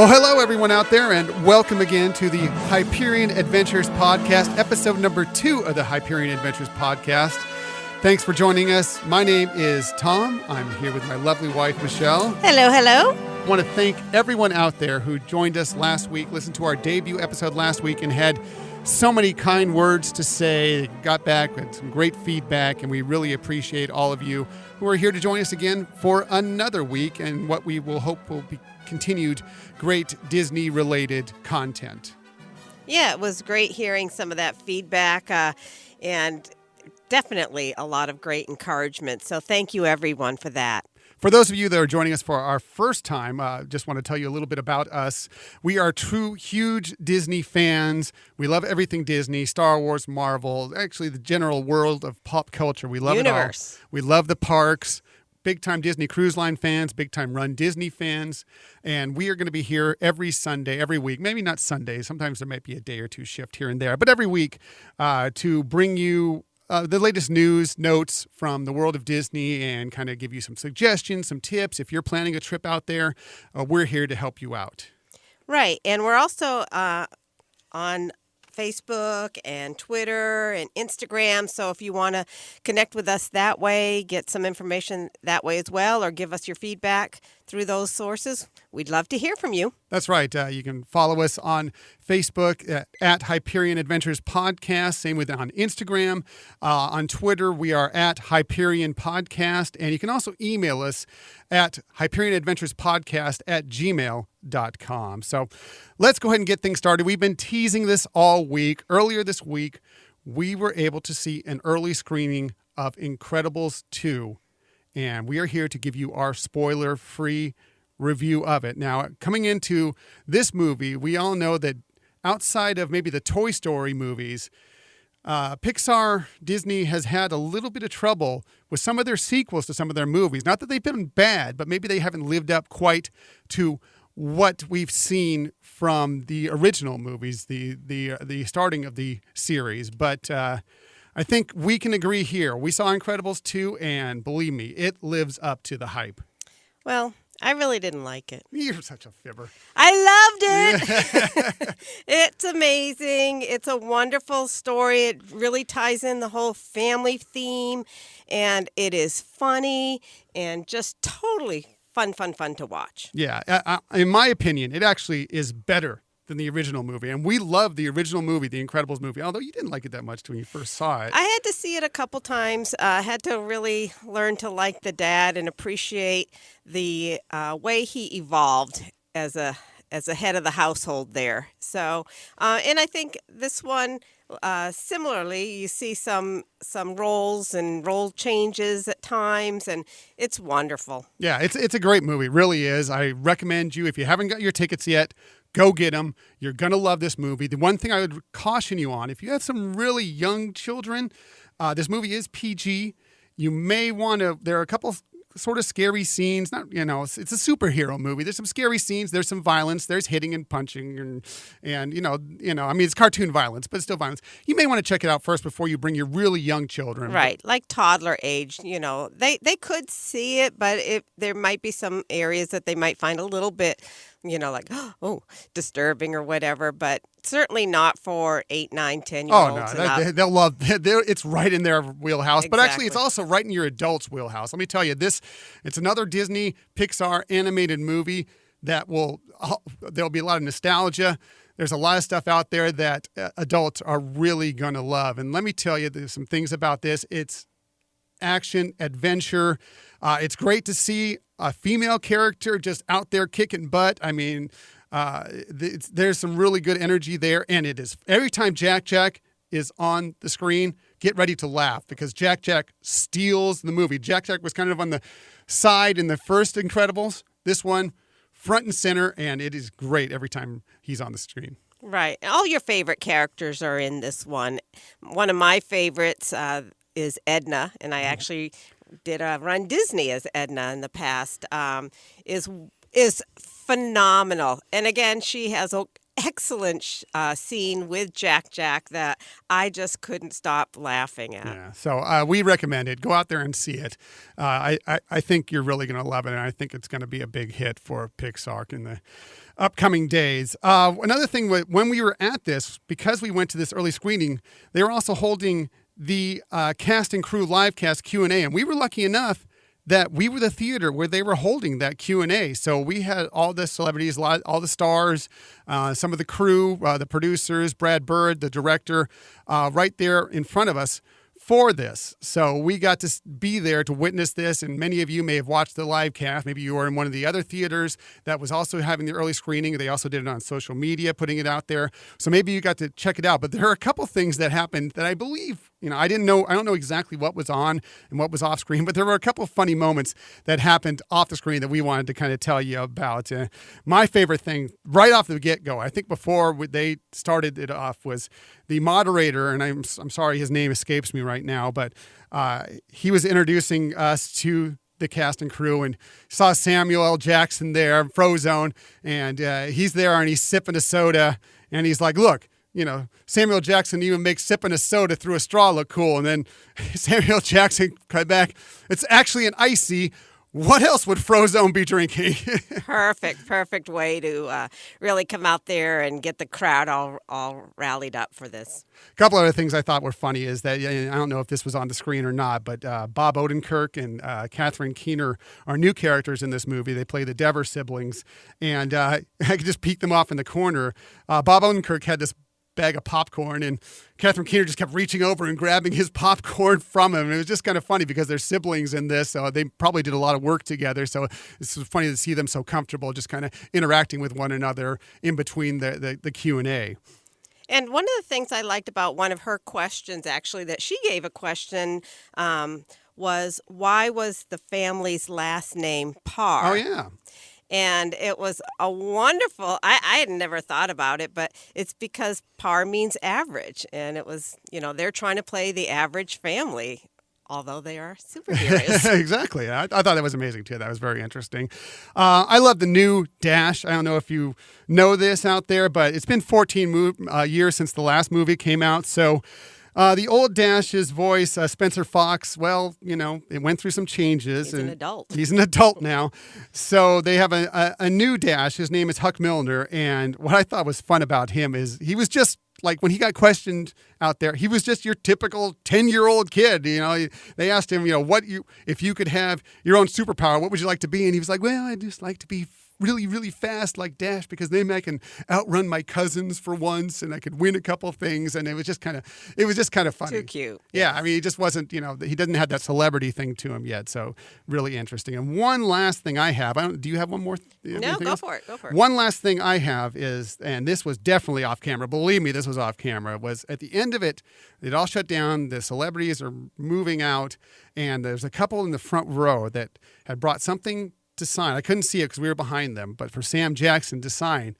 Well, hello, everyone out there, and welcome again to the Hyperion Adventures Podcast, episode number 2 of the Hyperion Adventures Podcast. Thanks for joining us. My name is Tom. I'm here with my lovely wife, Michelle. Hello, hello. I want to thank everyone out there who joined us last week, listened to our debut episode last week, and had so many kind words to say, got back with some great feedback, and we really appreciate all of you who are here to join us again for another week and what we will hope will be continued great Disney-related content. Yeah, it was great hearing some of that feedback and definitely a lot of great encouragement. So thank you, everyone, for that. For those of you that are joining us for our first time, just want to tell you a little bit about us. We are true, huge Disney fans. We love everything Disney, Star Wars, Marvel, actually the general world of pop culture. We love Universe. It all. We love the parks. Big-time Disney Cruise Line fans, big-time Run Disney fans, and we are going to be here every Sunday, every week. Maybe not Sunday. Sometimes there might be a day or two shift here and there, but every week to bring you the latest news, notes from the world of Disney and kind of give you some suggestions, some tips. If you're planning a trip out there, we're here to help you out. Right, and we're also on Facebook and Twitter and Instagram. So if you want to connect with us that way, get some information that way as well, or give us your feedback through those sources, we'd love to hear from you. That's right. You can follow us on Facebook at Hyperion Adventures Podcast. Same with on Instagram. On Twitter, we are at Hyperion Podcast. And you can also email us at HyperionAdventurespodcast@gmail.com. So let's go ahead and get things started. We've been teasing this all week. Earlier this week, we were able to see an early screening of Incredibles 2. And we are here to give you our spoiler-free review of it. Now, coming into this movie, we all know that outside of maybe the Toy Story movies, Pixar, Disney has had a little bit of trouble with some of their sequels to some of their movies. Not that they've been bad, but maybe they haven't lived up quite to what we've seen from the original movies, the starting of the series. But I think we can agree here. We saw Incredibles 2, and believe me, it lives up to the hype. Well, I really didn't like it. You're such a fibber. I loved it. It's amazing. It's a wonderful story. It really ties in the whole family theme, and it is funny and just totally fun to watch. Yeah, in my opinion, it actually is better than the original movie. And we love the original movie, the Incredibles movie, although you didn't like it that much when you first saw it. I had to see it a couple times. I had to really learn to like the dad and appreciate the way he evolved as a head of the household there. So, and I think this one, similarly, you see some roles and role changes at times, and it's wonderful. Yeah, it's a great movie. It really is. I recommend you, if you haven't got your tickets yet, go get them. You're going to love this movie. The one thing I would caution you on, if you have some really young children, this movie is PG. You may want to, there are a couple sort of scary scenes. Not, it's a superhero movie. There's some scary scenes. There's some violence. There's hitting and punching and it's cartoon violence, but it's still violence. You may want to check it out first before you bring your really young children. Right, like toddler age, they could see it, but there might be some areas that they might find a little bit, disturbing or whatever, but certainly not for 8, 9, 10-year-olds. Oh, no, they'll love it. It's right in their wheelhouse. Exactly. But actually, it's also right in your adult's wheelhouse. Let me tell you, it's another Disney Pixar animated movie there'll be a lot of nostalgia. There's a lot of stuff out there that adults are really going to love. And let me tell you, there's some things about this. It's action, adventure. It's great to see a female character just out there kicking butt. I mean, there's some really good energy there, and it is every time Jack is on the screen, get ready to laugh because Jack steals the movie. Jack was kind of on the side in the first Incredibles. This one, front and center, and it is great every time he's on the screen. Right. All your favorite characters are in this one. One of my favorites is Edna, and I actually did Run Disney as Edna in the past, is phenomenal. And again, she has an excellent scene with Jack that I just couldn't stop laughing at. Yeah, so we recommend it. Go out there and see it. I think you're really going to love it, and I think it's going to be a big hit for Pixar in the upcoming days. Another thing, when we were at this, because we went to this early screening, they were also holding the Cast and Crew Livecast Q&A, and we were lucky enough that we were the theater where they were holding that Q&A. So we had all the celebrities, all the stars, some of the crew, the producers, Brad Bird, the director, right there in front of us for this. So we got to be there to witness this, and many of you may have watched the live cast. Maybe you were in one of the other theaters that was also having the early screening. They also did it on social media, putting it out there. So maybe you got to check it out. But there are a couple things that happened that I believe, I don't know exactly what was on and what was off screen, but there were a couple of funny moments that happened off the screen that we wanted to kind of tell you about. My favorite thing right off the get-go, I think before they started it off, was the moderator, and I'm sorry his name escapes me right now, but he was introducing us to the cast and crew, and saw Samuel L. Jackson there, Frozone, and he's there and he's sipping a soda, and he's like, look, Samuel Jackson even makes sipping a soda through a straw look cool. And then Samuel Jackson cut back, it's actually an icy. What else would Frozone be drinking? Perfect way to really come out there and get the crowd all rallied up for this. A couple other things I thought were funny is that, I don't know if this was on the screen or not, but Bob Odenkirk and Catherine Keener are new characters in this movie. They play the Dever siblings, and I could just peek them off in the corner. Bob Odenkirk had this bag of popcorn, and Catherine Keener just kept reaching over and grabbing his popcorn from him. And it was just kind of funny because they're siblings in this, so they probably did a lot of work together. So it's funny to see them so comfortable, just kind of interacting with one another in between the Q&A. And one of the things I liked about one of her questions, actually, that she gave a question, was why was the family's last name Parr? Oh, yeah. And it was a wonderful, I had never thought about it, but it's because Parr means average. And it was, they're trying to play the average family, although they are superheroes. Exactly. I thought that was amazing, too. That was very interesting. I love the new Dash. I don't know if you know this out there, but it's been 14 years since the last movie came out. So the old Dash's voice, Spencer Fox, well, it went through some changes. He's an adult. He's an adult now. So they have a new Dash. His name is Huck Milner. And what I thought was fun about him is he was just like, when he got questioned out there, he was just your typical 10-year-old kid. They asked him, if you could have your own superpower, what would you like to be? And he was like, well, I'd just like to be really, really fast like Dash, because then I can outrun my cousins for once, and I could win a couple of things. And it was just kind of funny. Too cute. Yeah, I mean, he just wasn't, he doesn't have that celebrity thing to him yet. So really interesting. And one last thing I have, do you have one more? No, go for it. One last thing I have is, and this was definitely off camera. Believe me, this was off camera. Was at the end of it, it all shut down. The celebrities are moving out, and there's a couple in the front row that had brought something to sign. I couldn't see it because we were behind them, but for Sam Jackson to sign.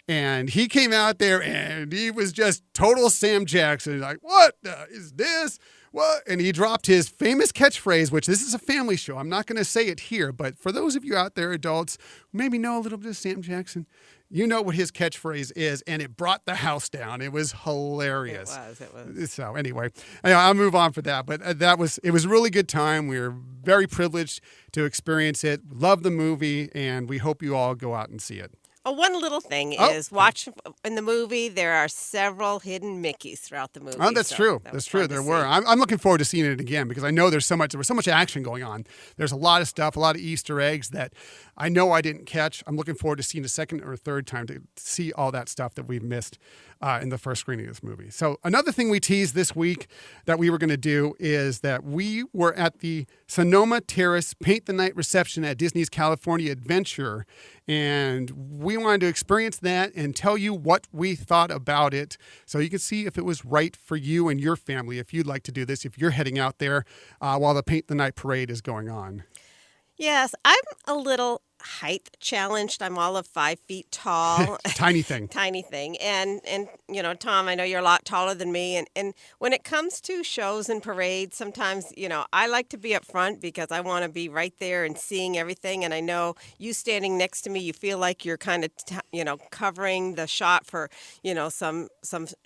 And he came out there and he was just total Sam Jackson. Like, what is this? What? And he dropped his famous catchphrase, which this is a family show. I'm not going to say it here, but for those of you out there, adults, who maybe know a little bit of Sam Jackson, you know what his catchphrase is, and it brought the house down. It was hilarious. It was. So anyway, I'll move on for that. But it was a really good time. We were very privileged to experience it. Love the movie, and we hope you all go out and see it. One little thing is, watch in the movie, there are several hidden Mickeys throughout the movie. Oh, that's true. That's true. There were. I'm looking forward to seeing it again, because I know there was so much action going on. There's a lot of stuff, a lot of Easter eggs that I know I didn't catch. I'm looking forward to seeing a second or third time to see all that stuff that we've missed in the first screening of this movie. So another thing we teased this week that we were going to do is that we were at the Sonoma Terrace Paint the Night reception at Disney's California Adventure, and we wanted to experience that and tell you what we thought about it, so you can see if it was right for you and your family, if you'd like to do this, if you're heading out there while the Paint the Night parade is going on. Yes, I'm a little height challenged. I'm all of 5 feet tall. Tiny thing. And Tom, I know you're a lot taller than me. And when it comes to shows and parades, sometimes, I like to be up front because I want to be right there and seeing everything. And I know you standing next to me, you feel like you're kind of, covering the shot for, some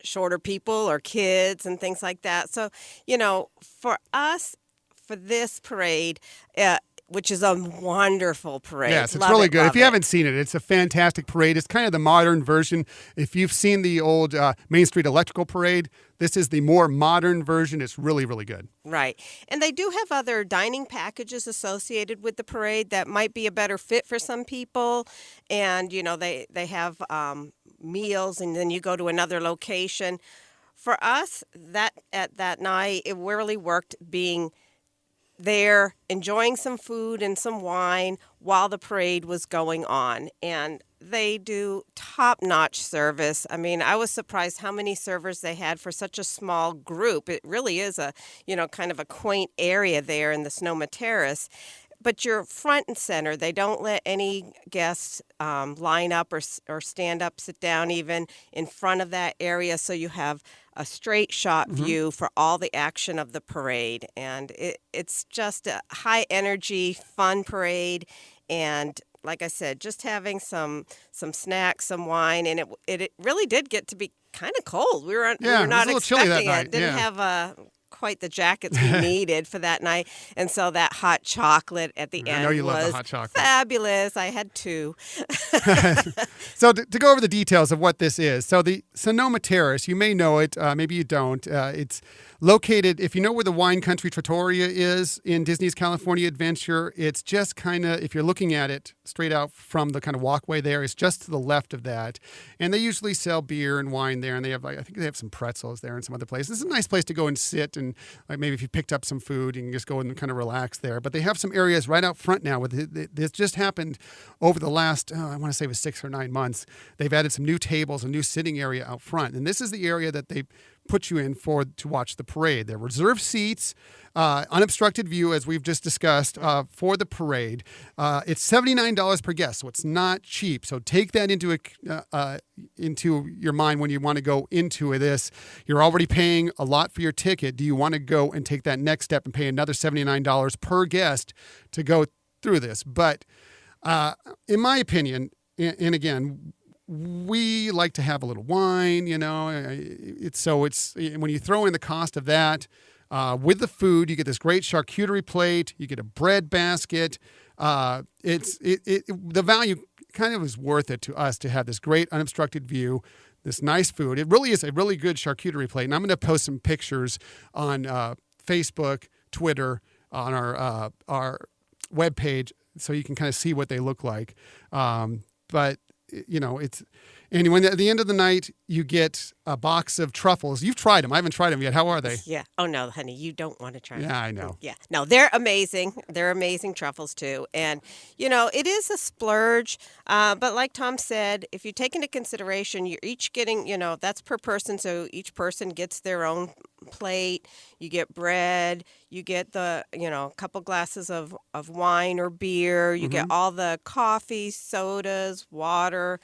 shorter people or kids and things like that. So, for us, for this parade, which is a wonderful parade. Yes, it's Love really it, good. love If you it. haven't seen it, it's a fantastic parade. It's kind of the modern version. If you've seen the old Main Street Electrical Parade, this is the more modern version. It's really, really good. Right. And they do have other dining packages associated with the parade that might be a better fit for some people. And, they have meals, and then you go to another location. For us, at that night, it really worked being there, enjoying some food and some wine while the parade was going on. And they do top-notch service. I mean, I was surprised how many servers they had for such a small group. It really is a, kind of a quaint area there in the Sonoma Terrace. But you're front and center. They don't let any guests line up or stand up, sit down even in front of that area. So you have a straight shot view for all the action of the parade. And it's just a high energy, fun parade. And like I said, just having some snacks, some wine, and it really did get to be kind of cold. We were not expecting it. Didn't have quite the jackets we needed for that night, and so that hot chocolate at the end love was the hot chocolate. Fabulous. I had 2. So to go over the details of what this is, so the Sonoma Terrace, you may know it, maybe you don't. It's located, if you know where the Wine Country Trattoria is in Disney's California Adventure, it's just kind of, if you're looking at it straight out from the kind of walkway there, it's just to the left of that. And they usually sell beer and wine there, and they have, I think they have some pretzels there and some other places. It's a nice place to go and sit, and maybe if you picked up some food, you can just go and kind of relax there. But they have some areas right out front now. This just happened over the last, I want to say it was 6 or 9 months. They've added some new tables, a new sitting area out front. And this is the area that they put you in to watch the parade. They're reserved seats, unobstructed view, as we've just discussed, for the parade. It's $79 per guest, so it's not cheap. So take that into your mind when you want to go into this. You're already paying a lot for your ticket. Do you want to go and take that next step and pay another $79 per guest to go through this? But in my opinion, and again, we like to have a little wine, it's when you throw in the cost of that with the food, you get this great charcuterie plate, you get a bread basket. The value kind of is worth it to us to have this great unobstructed view, this nice food. It really is a really good charcuterie plate, and I'm going to post some pictures on Facebook, Twitter, on our webpage, so you can kind of see what they look like. But and when at the end of the night, you get a box of truffles. You've tried them. I haven't tried them yet. How are they? Yeah. Oh, no, honey, you don't want to try them. Yeah, I know. Yeah. No, they're amazing. They're amazing truffles, too. And, it is a splurge. But like Tom said, if you take into consideration, you're each getting, that's per person. So each person gets their own plate. You get bread. You get the, couple glasses of wine or beer. You get all the coffee, sodas, water,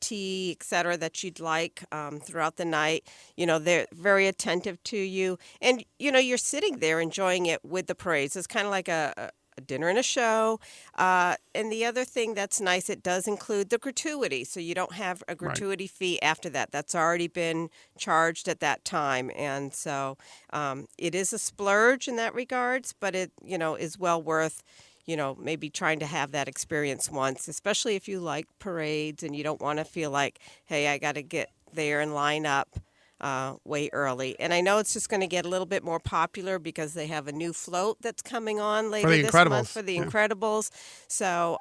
tea, etc., that you'd like throughout the night. They're very attentive to you. And, you're sitting there enjoying it with the parades. It's kind of like a dinner and a show. And the other thing that's nice, it does include the gratuity. So you don't have a gratuity fee after that. That's already been charged at that time. And so it is a splurge in that regards, but it, is well worth maybe trying to have that experience once, especially if you like parades and you don't want to feel like, hey, I got to get there and line up way early. And I know it's just going to get a little bit more popular because they have a new float that's coming on later this month for the Incredibles. So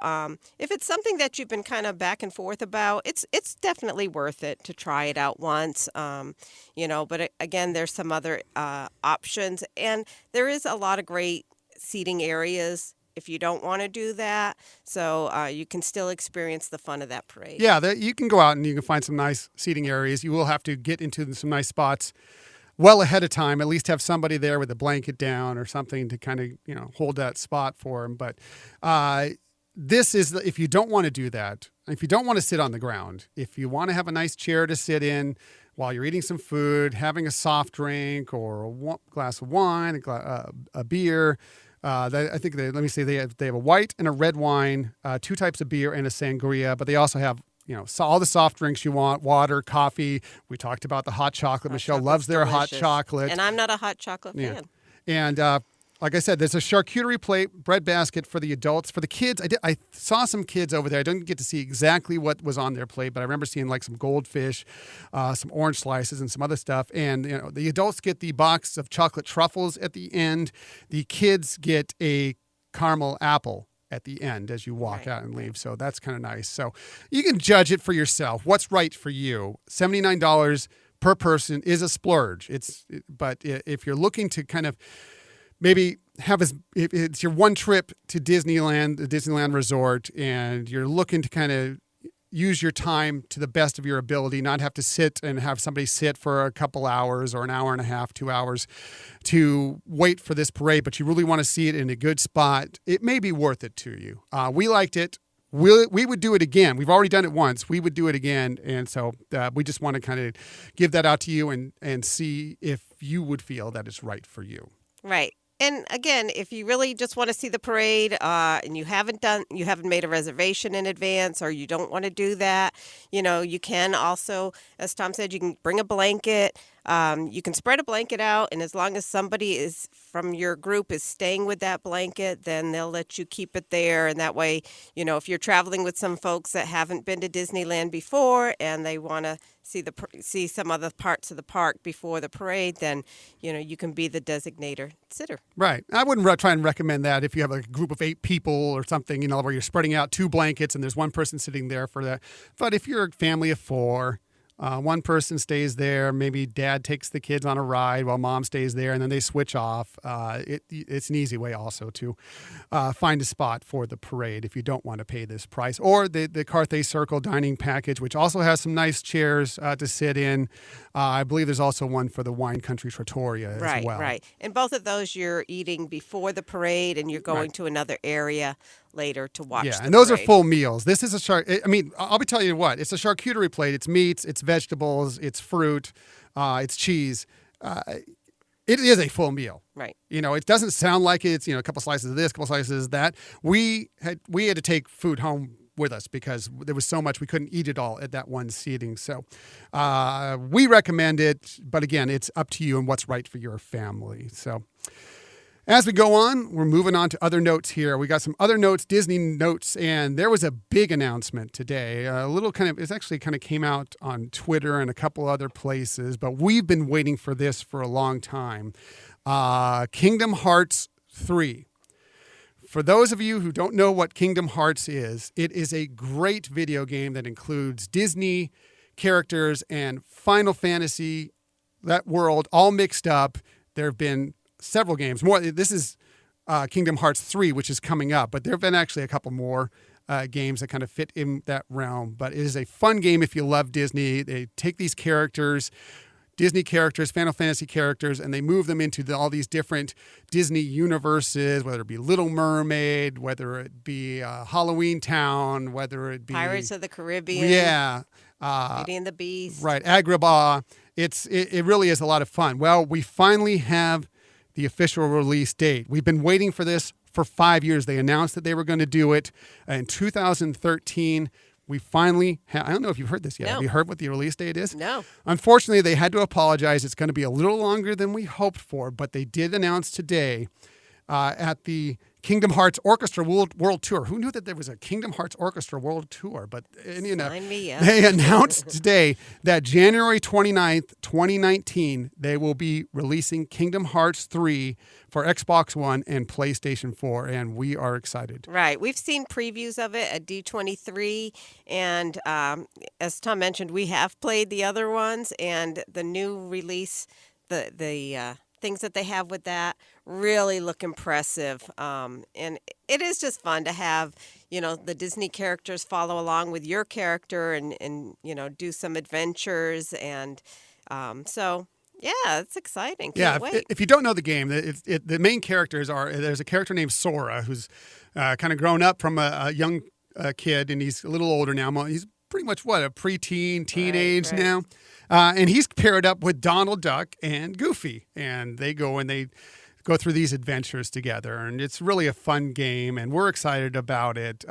if it's something that you've been kind of back and forth about, it's definitely worth it to try it out once. But again, there's some other options, and there is a lot of great seating areas if you don't want to do that. So you can still experience the fun of that parade. Yeah, you can go out and you can find some nice seating areas. You will have to get into some nice spots well ahead of time, at least have somebody there with a blanket down or something to kind of, hold that spot for them. But this is, if you don't want to do that, if you don't want to sit on the ground, if you want to have a nice chair to sit in while you're eating some food, having a soft drink or a glass of wine, a beer, I think they have a white and a red wine, 2 types of beer, and a sangria. But they also have all the soft drinks you want, water, coffee. We talked about the hot chocolate. Michelle loves their hot chocolate, and I'm not a hot chocolate fan. And like I said, there's a charcuterie plate, bread basket for the adults. For the kids, I saw some kids over there. I didn't get to see exactly what was on their plate, but I remember seeing like some goldfish, some orange slices, and some other stuff. And the adults get the box of chocolate truffles at the end. The kids get a caramel apple at the end as you walk out and leave. So that's kind of nice. So you can judge it for yourself. What's right for you? $79 per person is a splurge. But if you're looking to kind of maybe if it's your one trip to Disneyland, the Disneyland Resort, and you're looking to kind of use your time to the best of your ability, not have to sit and have somebody sit for a couple hours or an hour and a half, 2 hours to wait for this parade, but you really want to see it in a good spot, it may be worth it to you. We liked it. We would do it again. We've already done it once. We would do it again. And so we just want to kind of give that out to you and see if you would feel that it's right for you. Right. And again, if you really just want to see the parade and you haven't made a reservation in advance, or you don't want to do that, you can also, as Tom said, you can bring a blanket. You can spread a blanket out, and as long as somebody is from your group is staying with that blanket, then they'll let you keep it there. And that way, if you're traveling with some folks that haven't been to Disneyland before and they want to see some other parts of the park before the parade, then you can be the designator sitter. Right. I wouldn't try and recommend that if you have a group of 8 people or something, where you're spreading out 2 blankets and there's one person sitting there for that. But if you're a family of 4, one person stays there. Maybe dad takes the kids on a ride while mom stays there, and then they switch off. It's an easy way also to find a spot for the parade if you don't want to pay this price. Or the Carthay Circle dining package, which also has some nice chairs to sit in. I believe there's also one for the Wine Country Trattoria as well. Right. And both of those you're eating before the parade, and you're going to another area later to watch the and those parade. are full meals. This is I'll be telling you what, it's a charcuterie plate. It's meats, it's vegetables, it's fruit, it's cheese. It is a full meal. Right. It doesn't sound like it's, a couple slices of this, a couple slices of that. We had to take food home with us because there was so much we couldn't eat it all at that one seating. So we recommend it, but again, it's up to you and what's right for your family. So as we go on, we're moving on to other notes here. We got some other notes, Disney notes, and there was a big announcement today. It actually kind of came out on Twitter and a couple other places, but we've been waiting for this for a long time. Kingdom Hearts 3. For those of you who don't know what Kingdom Hearts is, it is a great video game that includes Disney characters and Final Fantasy, that world, all mixed up. There have been several games. This is Kingdom Hearts 3, which is coming up, but there have been actually a couple more games that kind of fit in that realm. But it is a fun game if you love Disney. They take these characters, Disney characters, Final Fantasy characters, and they move them into all these different Disney universes, whether it be Little Mermaid, whether it be Halloween Town, whether it be Pirates of the Caribbean. Yeah. Beauty and the Beast. Right. Agrabah. It really is a lot of fun. Well, we finally have the official release date. We've been waiting for this for 5 years. They announced that they were going to do it in 2013. We finally I don't know if you've heard this yet. No. Have you heard what the release date is? No. Unfortunately, they had to apologize. It's going to be a little longer than we hoped for, but they did announce today at the Kingdom Hearts Orchestra World Tour. Who knew that there was a Kingdom Hearts Orchestra World Tour? But Sign me up. They announced today that January 29th, 2019, they will be releasing Kingdom Hearts 3 for Xbox One and PlayStation 4, and we are excited. Right. We've seen previews of it at D23, and as Tom mentioned, we have played the other ones, and the new release, the things that they have with that really look impressive. And it is just fun to have, the Disney characters follow along with your character and do some adventures. And so, yeah, it's exciting. Can't wait. If you don't know the game, the main characters there's a character named Sora who's kind of grown up from a young kid, and he's a little older now. He's pretty much a preteen, teenage right. now. And he's paired up with Donald Duck and Goofy, and they go and they go through these adventures together. And it's really a fun game, and we're excited about it.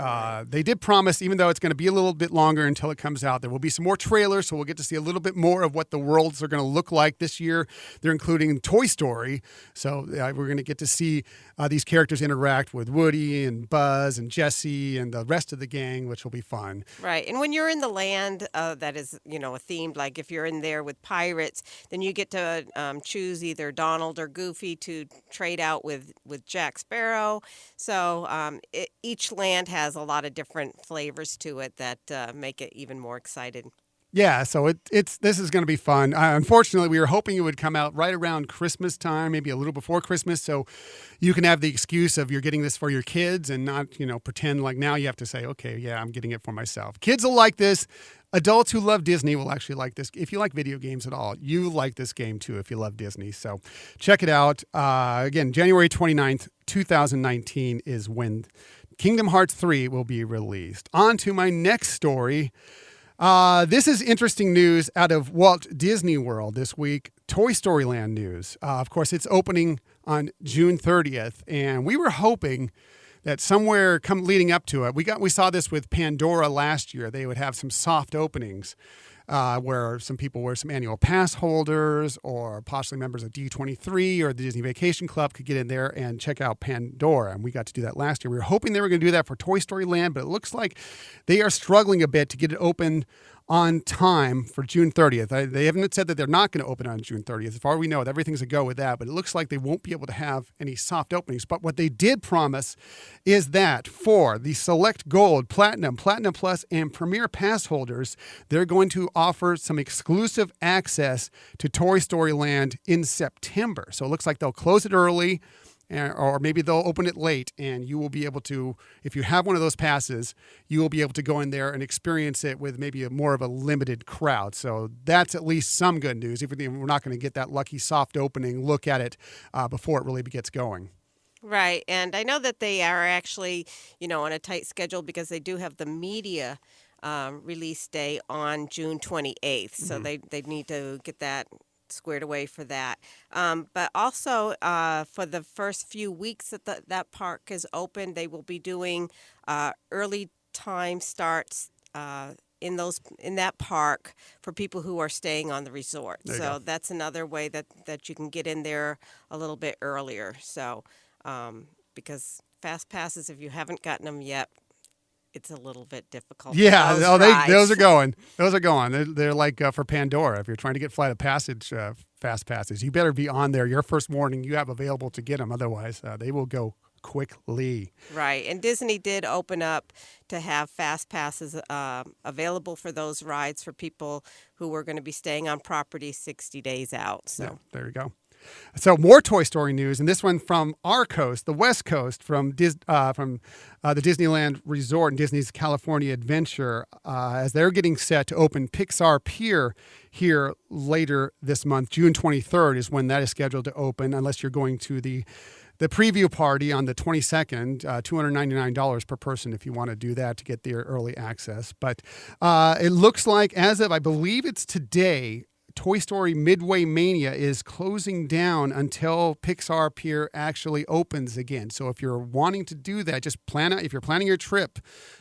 They did promise, even though it's going to be a little bit longer until it comes out, there will be some more trailers, so we'll get to see a little bit more of what the worlds are going to look like this year. They're including Toy Story, so we're going to get to see these characters interact with Woody and Buzz and Jessie and the rest of the gang, which will be fun. Right. And when you're in the land that is, a themed, like if you're in there with pirates, then you get to choose either Donald or Goofy to trade out with Jack Sparrow. So each land has a lot of different flavors to it that make it even more exciting. Yeah, so this is going to be fun. Unfortunately, we were hoping it would come out right around Christmas time, maybe a little before Christmas, so you can have the excuse of you're getting this for your kids and not, pretend like now you have to say, okay, yeah, I'm getting it for myself. Kids will like this. Adults who love Disney will actually like this. If you like video games at all, you like this game too if you love Disney. So check it out. Again, January 29th, 2019 is when Kingdom Hearts 3 will be released. On to my next story. This is interesting news out of Walt Disney World this week. Toy Story Land news. Of course, it's opening on June 30th, and we were hoping that somewhere leading up to it, we saw this with Pandora last year. They would have some soft openings where some people were some annual pass holders or possibly members of D23 or the Disney Vacation Club could get in there and check out Pandora. And we got to do that last year. We were hoping they were going to do that for Toy Story Land, but it looks like they are struggling a bit to get it open on time for June 30th. They haven't said that they're not going to open on June 30th. As far as we know, everything's a go with that, but it looks like they won't be able to have any soft openings. But what they did promise is that for the Select Gold, Platinum, Platinum Plus, and Premier Pass holders, they're going to offer some exclusive access to Toy Story Land in September. So it looks like they'll close it early, or maybe they'll open it late, and you will be able to, if you have one of those passes, you will be able to go in there and experience it with maybe more of a limited crowd. So that's at least some good news. Even we're not going to get that lucky soft opening look at it before it really gets going. Right. And I know that they are actually, on a tight schedule because they do have the media release day on June 28th. So they need to get that squared away for that. But also for the first few weeks that that park is open, they will be doing early time starts in that park for people who are staying on the resort. So that's another way that you can get in there a little bit earlier. So because fast passes, if you haven't gotten them yet, it's a little bit difficult. Yeah, those are going. Those are going. They're like for Pandora. If you're trying to get Flight of Passage fast passes, you better be on there your first morning you have available to get them. Otherwise, they will go quickly. Right. And Disney did open up to have fast passes available for those rides for people who were going to be staying on property 60 days out. So yeah, there you go. So more Toy Story news, and this one from our coast, the West Coast, from the Disneyland Resort and Disney's California Adventure, as they're getting set to open Pixar Pier here later this month. June 23rd is when that is scheduled to open, unless you're going to the preview party on the 22nd, $299 per person if you want to do that to get their early access. But it looks like as of, I believe it's today, Toy Story Midway Mania is closing down until Pixar Pier actually opens again. So if you're wanting to do that, just plan out, if you're planning your trip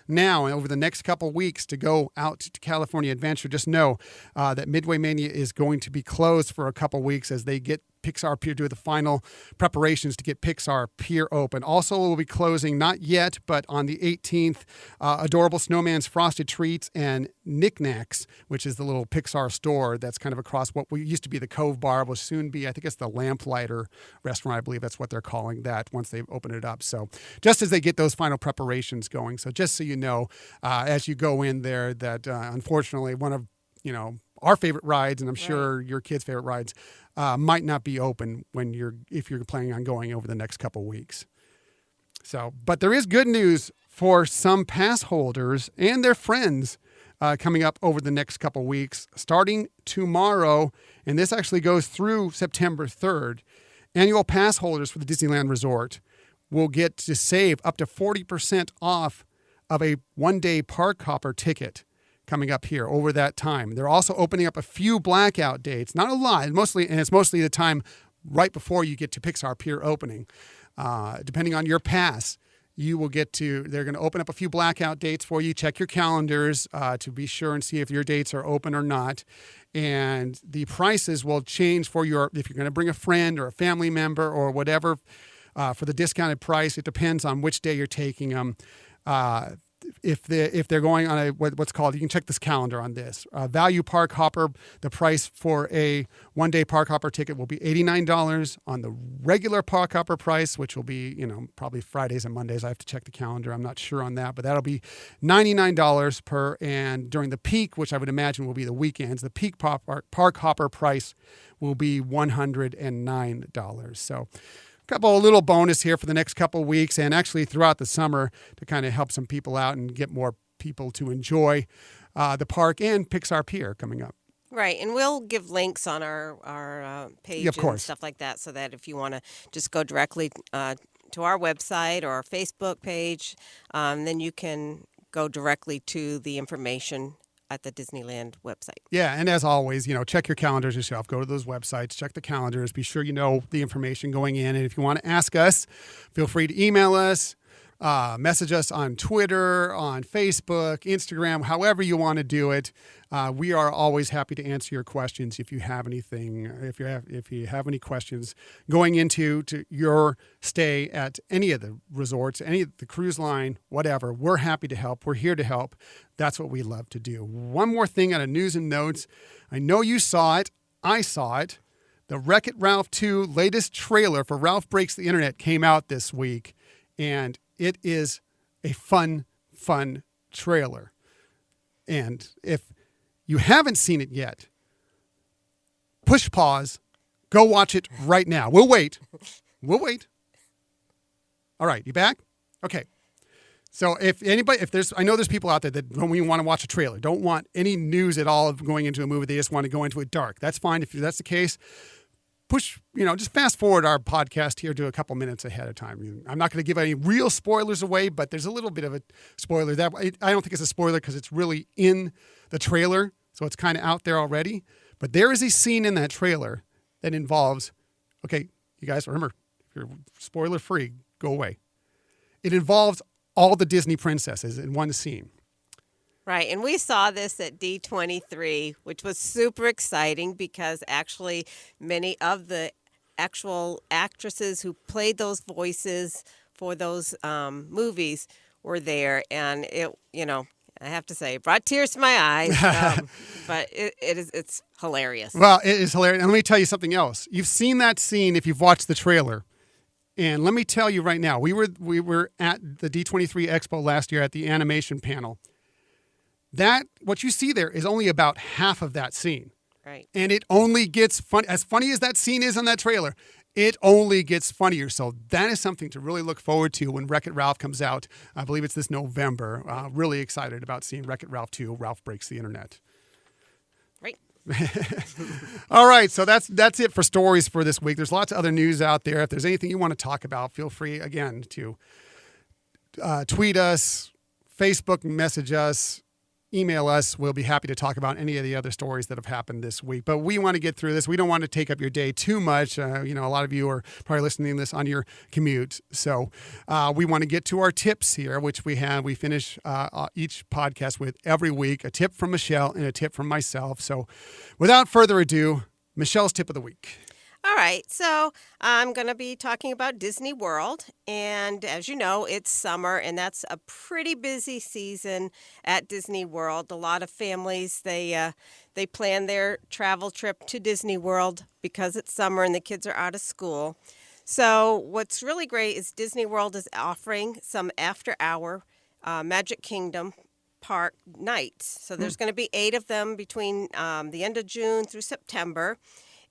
now and over the next couple weeks to go out to California Adventure, just know that Midway Mania is going to be closed for a couple weeks as they get Pixar Pier, do the final preparations to get Pixar Pier open. Also, we'll be closing, not yet, but on the 18th, Adorable Snowman's Frosted Treats and Knickknacks, which is the little Pixar store that's kind of across what used to be the Cove Bar, will soon be, I think it's the Lamplighter restaurant. I believe that's what they're calling that once they open it up. So just as they get those final preparations going. So just so you know, as you go in there, that unfortunately one of, our favorite rides, and I'm sure your kids' favorite rides, might not be open if you're planning on going over the next couple weeks. So, but there is good news for some pass holders and their friends coming up over the next couple weeks, starting tomorrow, and this actually goes through September 3rd. Annual pass holders for the Disneyland Resort will get to save up to 40% off of a one-day park hopper ticket coming up here over that time. They're also opening up a few blackout dates, not a lot, it's mostly the time right before you get to Pixar Pier opening. Depending on your pass, you will get to, they're going to open up a few blackout dates for you. Check your calendars to be sure and see if your dates are open or not. And the prices will change for if you're going to bring a friend or a family member or whatever for the discounted price. It depends on which day you're taking them. If they're going on what's called, you can check this calendar on this. Value Park Hopper, the price for a one-day Park Hopper ticket will be $89. On the regular Park Hopper price, which will be, probably Fridays and Mondays. I have to check the calendar. I'm not sure on that, but that'll be $99 per. And during the peak, which I would imagine will be the weekends, the peak Park Hopper price will be $109. So a little bonus here for the next couple of weeks and actually throughout the summer to kind of help some people out and get more people to enjoy the park and Pixar Pier coming up. Right, and we'll give links on our page and stuff like that so that if you want to just go directly to our website or our Facebook page, then you can go directly to the information at the Disneyland website. Yeah, and as always, check your calendars yourself. Go to those websites, check the calendars, be sure you know the information going in. And if you want to ask us, feel free to email us, message us on Twitter, on Facebook, Instagram, however you want to do it. We are always happy to answer your questions if you have anything, if you have any questions going into your stay at any of the resorts, any of the cruise line, whatever. We're happy to help. We're here to help. That's what we love to do. One more thing out of news and notes. I know you saw it. I saw it. The Wreck-It Ralph 2 latest trailer for Ralph Breaks the Internet came out this week, and it is a fun trailer. And if you haven't seen it yet, push pause, go watch it right now. We'll wait. All right, you back? Okay. So I know there's people out there that don't even want to watch a trailer, don't want any news at all of going into a movie. They just want to go into it dark. That's fine. If that's the case, just fast forward our podcast here to a couple minutes ahead of time. I'm not going to give any real spoilers away, but there's a little bit of a spoiler. I don't think it's a spoiler because it's really in the trailer, so it's kind of out there already. But there is a scene in that trailer that involves, okay, you guys remember, if you're spoiler free, go away. It involves all the Disney princesses in one scene. Right, and we saw this at D23, which was super exciting because actually many of the actual actresses who played those voices for those movies were there, and it, I have to say, it brought tears to my eyes, but it's hilarious. Well, it is hilarious, and let me tell you something else. You've seen that scene if you've watched the trailer. And let me tell you right now, we were at the D23 Expo last year at the animation panel. What you see there is only about half of that scene. Right. And it only gets fun. As funny as that scene is on that trailer, it only gets funnier. So that is something to really look forward to when Wreck-It Ralph comes out. I believe it's this November. Really excited about seeing Wreck-It Ralph 2, Ralph Breaks the Internet. Right. All right, so that's it for stories for this week. There's lots of other news out there. If there's anything you want to talk about, feel free, again, to tweet us, Facebook message us, email us. We'll be happy to talk about any of the other stories that have happened this week. But we want to get through this. We don't want to take up your day too much. A lot of you are probably listening to this on your commute. So we want to get to our tips here, which we have. We finish each podcast with every week a tip from Michelle and a tip from myself. So without further ado, Michelle's tip of the week. All right, so I'm going to be talking about Disney World, and as you know, it's summer, and that's a pretty busy season at Disney World. A lot of families, they plan their travel trip to Disney World because it's summer and the kids are out of school. So what's really great is Disney World is offering some after-hour Magic Kingdom Park nights. So there's going to be 8 of them between the end of June through September.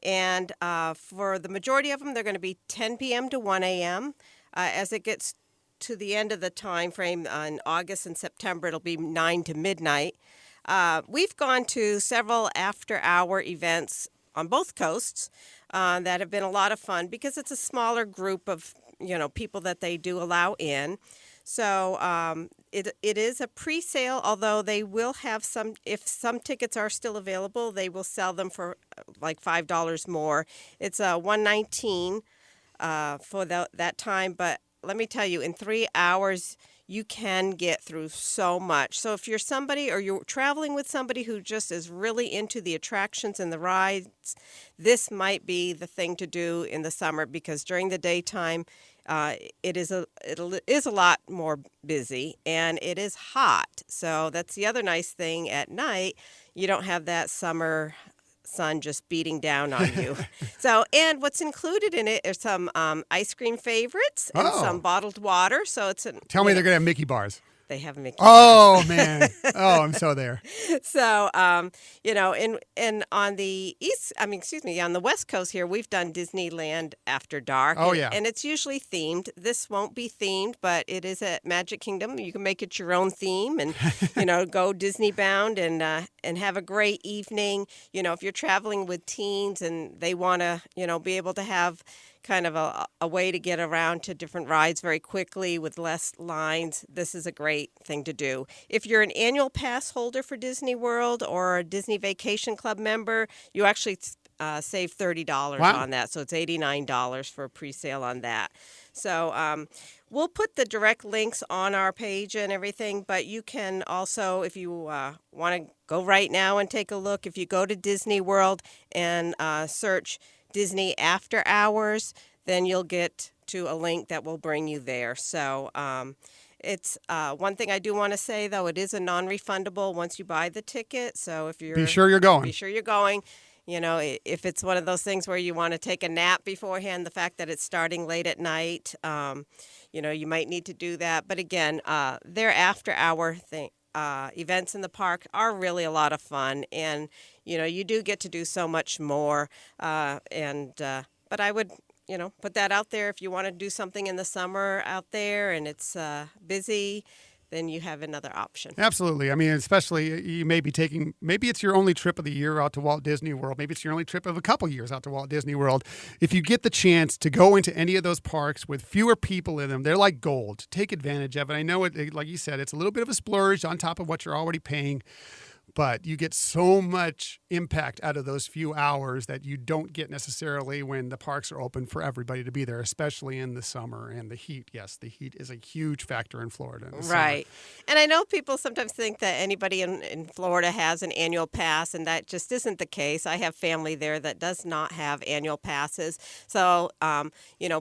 And for the majority of them, they're going to be 10 p.m. to 1 a.m. As it gets to the end of the time frame in August and September, it'll be 9 to midnight. We've gone to several after-hour events on both coasts that have been a lot of fun because it's a smaller group of people that they do allow in. So it is a pre-sale, although they will have some. If some tickets are still available, they will sell them for like $5 more. It's $119 for that time, but let me tell you, in 3 hours, you can get through so much. So if you're somebody or you're traveling with somebody who just is really into the attractions and the rides, this might be the thing to do in the summer, because during the daytime, it is a lot more busy and it is hot. So that's the other nice thing. At night, you don't have that summer sun just beating down on you. So, and what's included in it are some ice cream favorites and some bottled water. So it's Tell me they're gonna have Mickey bars. They have Mickey. Oh man! Oh, I'm so there. So, and on the on the West Coast here, we've done Disneyland After Dark. Oh, yeah. And it's usually themed. This won't be themed, but it is at Magic Kingdom. You can make it your own theme and, go Disney bound and have a great evening. If you're traveling with teens and they want to, be able to have kind of a way to get around to different rides very quickly with less lines, this is a great thing to do. If you're an annual pass holder for Disney World or a Disney Vacation Club member, you actually save $30 on that. So it's $89 for a pre-sale on that. So we'll put the direct links on our page and everything, but you can also, if you want to go right now and take a look, if you go to Disney World and search Disney After Hours, then you'll get to a link that will bring you there. So it's one thing I do want to say, though, it is a non-refundable once you buy the ticket. So if you're Be sure you're going. Be sure you're going. If it's one of those things where you want to take a nap beforehand, the fact that it's starting late at night, you might need to do that. But again, their after-hour events in the park are really a lot of fun, and you do get to do so much more. But I would put that out there. If you want to do something in the summer out there and it's busy, then you have another option. Absolutely. I mean, especially you may be maybe it's your only trip of the year out to Walt Disney World. Maybe it's your only trip of a couple years out to Walt Disney World. If you get the chance to go into any of those parks with fewer people in them, they're like gold. Take advantage of it. I know it, like you said, it's a little bit of a splurge on top of what you're already paying, but you get so much impact out of those few hours that you don't get necessarily when the parks are open for everybody to be there, especially in the summer and the heat. Yes, the heat is a huge factor in Florida. Right. And I know people sometimes think that anybody in Florida has an annual pass, and that just isn't the case. I have family there that does not have annual passes. So,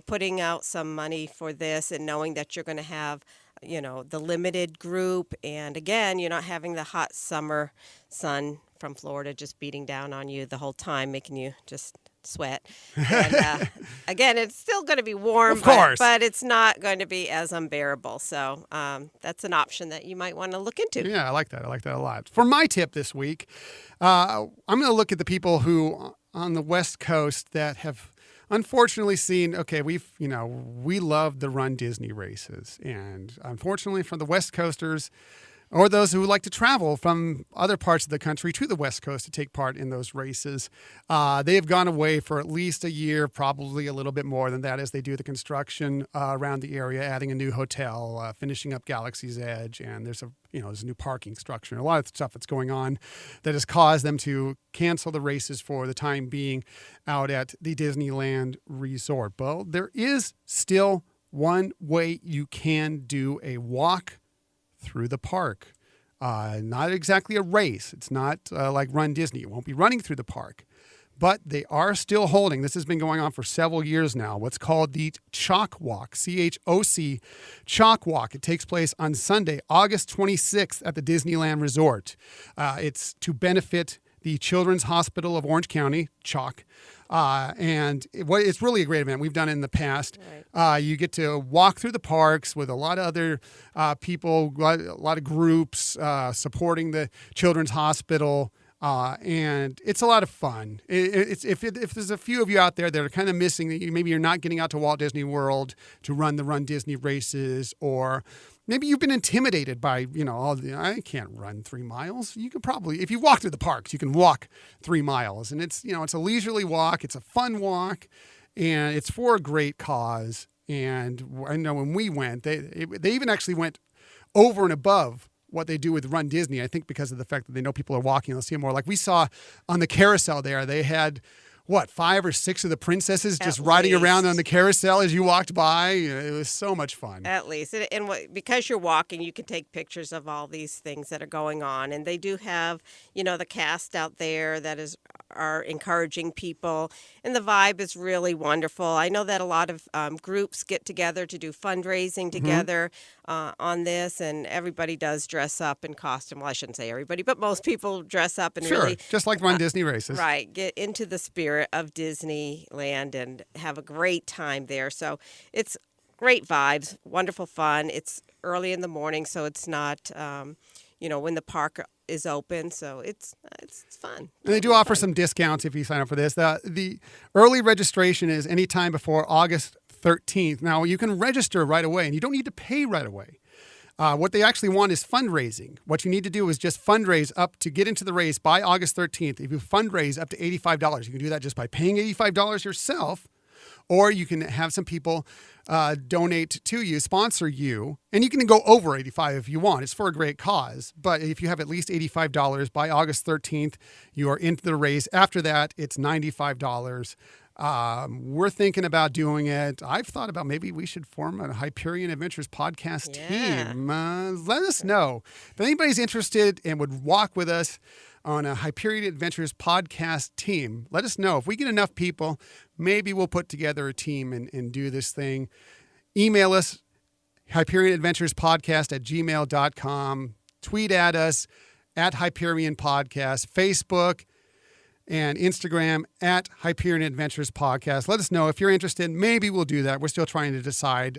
putting out some money for this and knowing that you're going to have the limited group. And again, you're not having the hot summer sun from Florida just beating down on you the whole time, making you just sweat. And again, it's still going to be warm, of course, but it's not going to be as unbearable. So that's an option that you might want to look into. Yeah, I like that. I like that a lot. For my tip this week, I'm going to look at the people who on the West Coast that have unfortunately seen, we love the Run Disney races. And unfortunately for the West Coasters, or those who like to travel from other parts of the country to the West Coast to take part in those races, they have gone away for at least a year, probably a little bit more than that, as they do the construction around the area, adding a new hotel, finishing up Galaxy's Edge, and there's a new parking structure and a lot of stuff that's going on that has caused them to cancel the races for the time being out at the Disneyland Resort. But there is still one way you can do a walk through the park. Not exactly a race. It's not like Run Disney. You won't be running through the park. But they are still holding, this has been going on for several years now, what's called the Chalk Walk, CHOC Chalk Walk. It takes place on Sunday, August 26th at the Disneyland Resort. It's to benefit the Children's Hospital of Orange County, CHOC. And it's really a great event. We've done it in the past. Right. You get to walk through the parks with a lot of other people, a lot of groups supporting the Children's Hospital. And it's a lot of fun. If there's a few of you out there that are kind of missing, maybe you're not getting out to Walt Disney World to run the Run Disney races, or maybe you've been intimidated by, I can't run 3 miles. You could probably, if you walk through the parks, you can walk 3 miles. And it's a leisurely walk. It's a fun walk. And it's for a great cause. And I know when we went, they even actually went over and above what they do with Run Disney, I think because of the fact that they know people are walking, they'll see more. Like we saw on the carousel there, they had, 5 or 6 of the princesses just riding around on the carousel as you walked by. It was so much fun. At least. And because you're walking, you can take pictures of all these things that are going on. And they do have, the cast out there that are encouraging people. And the vibe is really wonderful. I know that a lot of groups get together to do fundraising together on this. And everybody does dress up in costume. Well, I shouldn't say everybody, but most people dress up and really... just like Run Disney races. Right. Get into the spirit of Disneyland and have a great time there. So it's great vibes, wonderful fun. It's early in the morning, so it's not, when the park is open. So it's fun. And they do offer some discounts if you sign up for this. The early registration is anytime before August 13th. Now, you can register right away, and you don't need to pay right away. What they actually want is fundraising. What you need to do is just fundraise up to get into the race by August 13th. If you fundraise up to $85, you can do that just by paying $85 yourself, or you can have some people donate to you, sponsor you, and you can go over $85 if you want. It's for a great cause. But if you have at least $85 by August 13th, you are into the race. After that, it's $95. We're thinking about doing it. I've thought about maybe we should form a Hyperion Adventures podcast team. Let us know. If anybody's interested and would walk with us on a Hyperion Adventures podcast team, let us know. If we get enough people, maybe we'll put together a team and do this thing. Email us, HyperionAdventurespodcast@gmail.com. Tweet at us, @Hyperion Podcast. Facebook and Instagram @Hyperion Adventures Podcast. Let us know if you're interested. Maybe we'll do that. We're still trying to decide.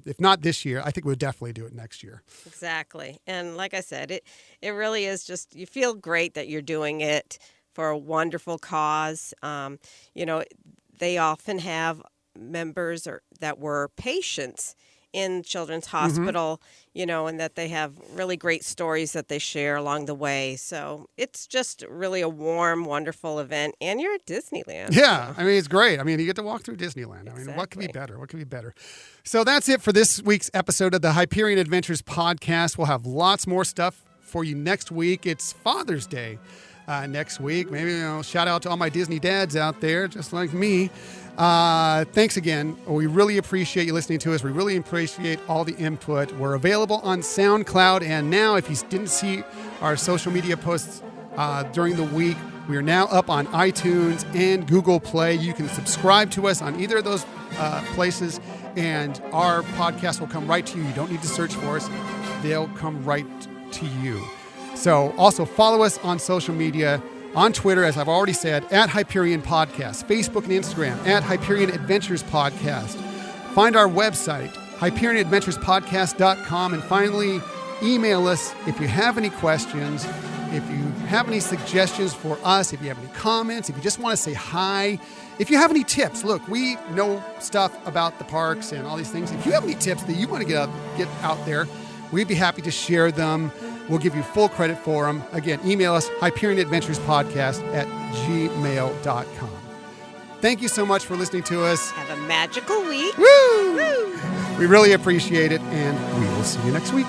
If not this year, I think we'll definitely do it next year. Exactly. And like I said, it really is just, you feel great that you're doing it for a wonderful cause. They often have members that were patients in Children's Hospital, and that they have really great stories that they share along the way. So it's just really a warm, wonderful event. And you're at Disneyland. Yeah. I mean, it's great. I mean, you get to walk through Disneyland. Exactly. I mean, what could be better? What could be better? So that's it for this week's episode of the Hyperion Adventures podcast. We'll have lots more stuff for you next week. It's Father's Day next week. Maybe shout out to all my Disney dads out there, just like me. Thanks again. We really appreciate you listening to us. We really appreciate all the input. We're available on SoundCloud. And now, if you didn't see our social media posts during the week, we are now up on iTunes and Google Play. You can subscribe to us on either of those places, and our podcast will come right to you. You don't need to search for us. They'll come right to you. So also follow us on social media. On Twitter, as I've already said, @Hyperion Podcast. Facebook and Instagram, @Hyperion Adventures Podcast. Find our website, HyperionAdventurespodcast.com. And finally, email us if you have any questions, if you have any suggestions for us, if you have any comments, if you just want to say hi, if you have any tips. Look, we know stuff about the parks and all these things. If you have any tips that you want to get out there, we'd be happy to share them. We'll give you full credit for them. Again, email us, HyperionAdventurespodcast@gmail.com. Thank you so much for listening to us. Have a magical week. Woo! We really appreciate it, and we will see you next week.